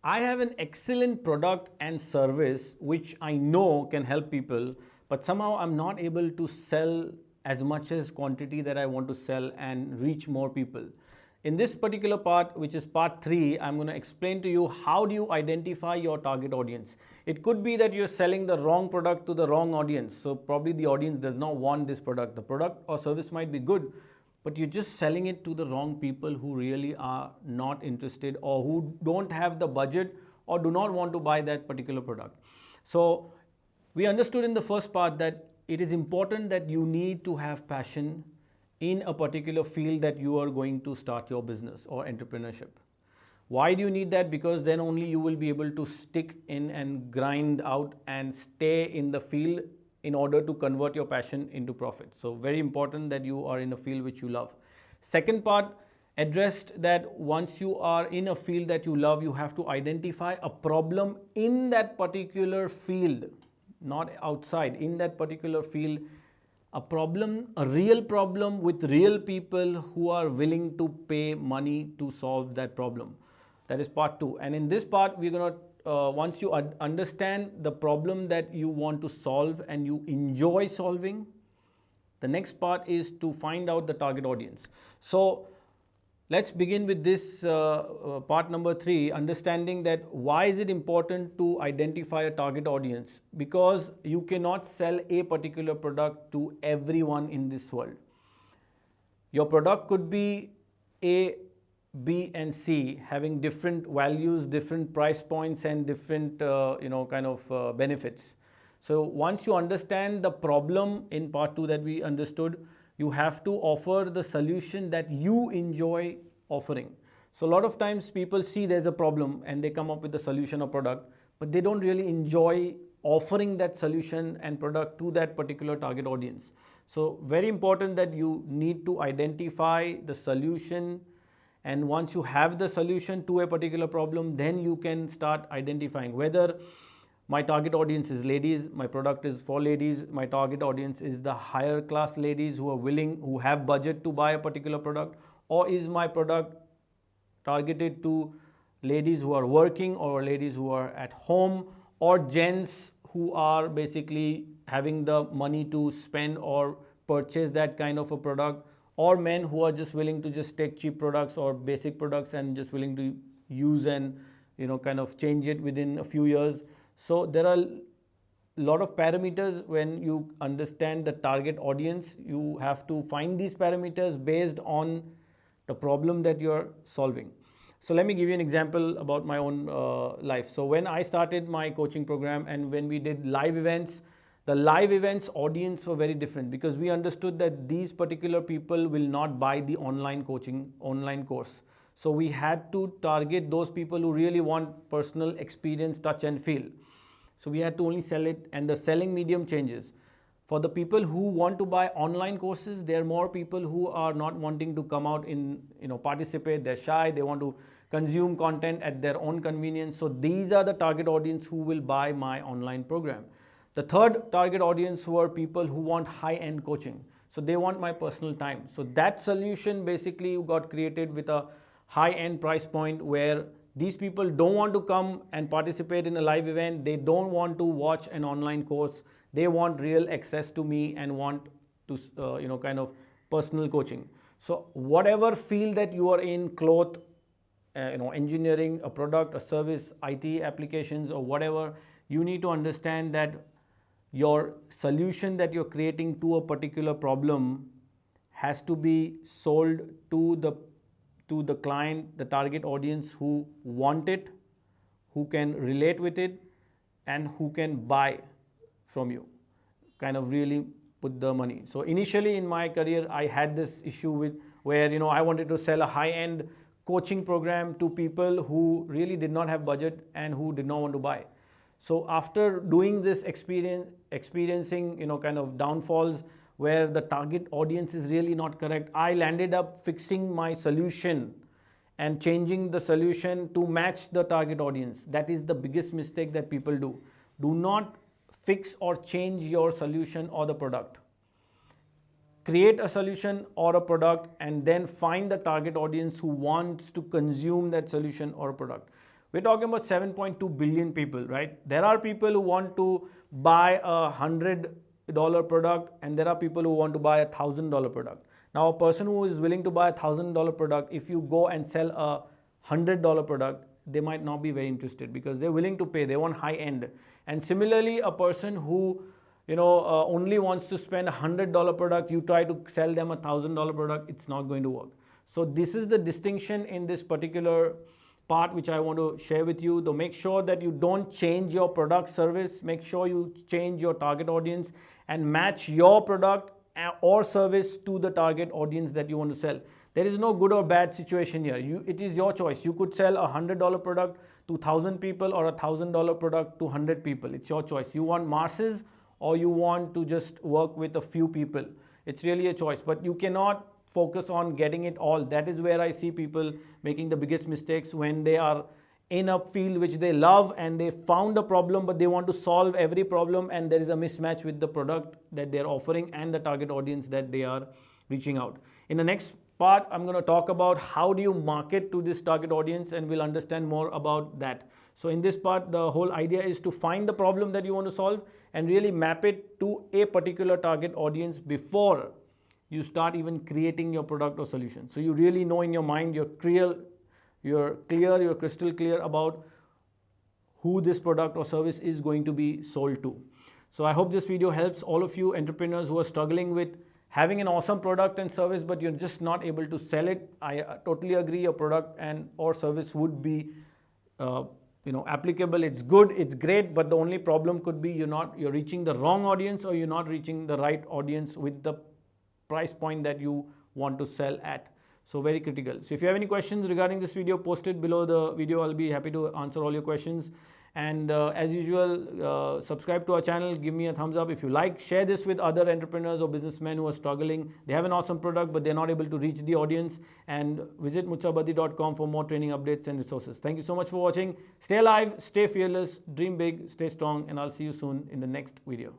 I have an excellent product and service which I know can help people, but somehow I'm not able to sell as much as quantity that I want to sell and reach more people. In this particular part, which is part 3, I'm going to explain to you how do you identify your target audience. It could be that you're selling the wrong product to the wrong audience. So probably the audience does not want this product. The product or service might be good, but you're just selling it to the wrong people who really are not interested or who don't have the budget or do not want to buy that particular product. So we understood in the first part that it is important that you need to have passion in a particular field that you are going to start your business or entrepreneurship. Why do you need that? Because then only you will be able to stick in and grind out and stay in the field in order to convert your passion into profit. So very important that you are in a field which you love. Second part addressed that once you are in a field that you love, you have to identify a problem in that particular field, not outside, in that particular field, a problem, a real problem with real people who are willing to pay money to solve that problem. That is part 2. And in this part, we're going to once you understand the problem that you want to solve and you enjoy solving, the next part is to find out the target audience. So let's begin with this part number 3, understanding that why is it important to identify a target audience? Because you cannot sell a particular product to everyone in this world. Your product could be A, B and C having different values, different price points and different benefits. So once you understand the problem in part 2 that we understood, you have to offer the solution that you enjoy offering. So a lot of times people see there's a problem and they come up with a solution or product, but they don't really enjoy offering that solution and product to that particular target audience. So very important that you need to identify the solution. And once you have the solution to a particular problem, then you can start identifying whether my target audience is ladies, my product is for ladies, my target audience is the higher class ladies who are willing, who have budget to buy a particular product, or is my product targeted to ladies who are working or ladies who are at home or gents who are basically having the money to spend or purchase that kind of a product, or men who are just willing to just take cheap products or basic products and just willing to use and change it within a few years. So there are a lot of parameters. When you understand the target audience, you have to find these parameters based on the problem that you're solving. So let me give you an example about my own life. So when I started my coaching program and when we did live events, the live events audience were very different because we understood that these particular people will not buy the online course. So we had to target those people who really want personal experience, touch and feel. So we had to only sell it, and the selling medium changes. For the people who want to buy online courses, there are more people who are not wanting to come out in, participate. They're shy. They want to consume content at their own convenience. So these are the target audience who will buy my online program. The third target audience were people who want high-end coaching. So they want my personal time. So that solution basically got created with a high-end price point where these people don't want to come and participate in a live event. They don't want to watch an online course. They want real access to me and want to, personal coaching. So whatever field that you are in, cloth, engineering, a product, a service, IT applications or whatever, you need to understand that your solution that you're creating to a particular problem has to be sold to the client, the target audience who want it, who can relate with it, and who can buy from you, really put the money. So initially in my career, I had this issue with where, I wanted to sell a high-end coaching program to people who really did not have budget and who did not want to buy. So after doing this experiencing, downfalls where the target audience is really not correct, I landed up fixing my solution and changing the solution to match the target audience. That is the biggest mistake that people do. Do not fix or change your solution or the product. Create a solution or a product and then find the target audience who wants to consume that solution or product. We're talking about 7.2 billion people, right? There are people who want to buy a $100 product, and there are people who want to buy a $1,000 product. Now, a person who is willing to buy a $1,000 product, if you go and sell a $100 product, they might not be very interested because they're willing to pay. They want high end. And similarly, a person who only wants to spend a $100 product, you try to sell them a $1,000 product, it's not going to work. So this is the distinction in this particular part which I want to share with you. Though make sure that you don't change your product service, make sure you change your target audience and match your product or service to the target audience that you want to sell. There is no good or bad situation here. It is your choice. You could sell a $100 product to 1,000 people or a $1,000 product to 100 people. It's your choice. You want masses or you want to just work with a few people. It's really a choice, but you cannot focus on getting it all. That is where I see people making the biggest mistakes when they are in a field which they love and they found a problem, but they want to solve every problem, and there is a mismatch with the product that they're offering and the target audience that they are reaching out. In the next part, I'm going to talk about how do you market to this target audience, and we'll understand more about that. So in this part, the whole idea is to find the problem that you want to solve and really map it to a particular target audience before you start even creating your product or solution. So you really know in your mind, you're crystal clear about who this product or service is going to be sold to. So I hope this video helps all of you entrepreneurs who are struggling with having an awesome product and service, but you're just not able to sell it. I totally agree, your product and or service would be applicable. It's good, it's great, but the only problem could be you're reaching the wrong audience, or you're not reaching the right audience with the price point that you want to sell at. So very critical. So if you have any questions regarding this video, post it below the video. I'll be happy to answer all your questions. And as usual, subscribe to our channel, give me a thumbs up if you like, share this with other entrepreneurs or businessmen who are struggling. They have an awesome product, but they're not able to reach the audience. And visit mutsabadi.com for more training updates and resources. Thank you so much for watching. Stay alive, stay fearless, dream big, stay strong, and I'll see you soon in the next video.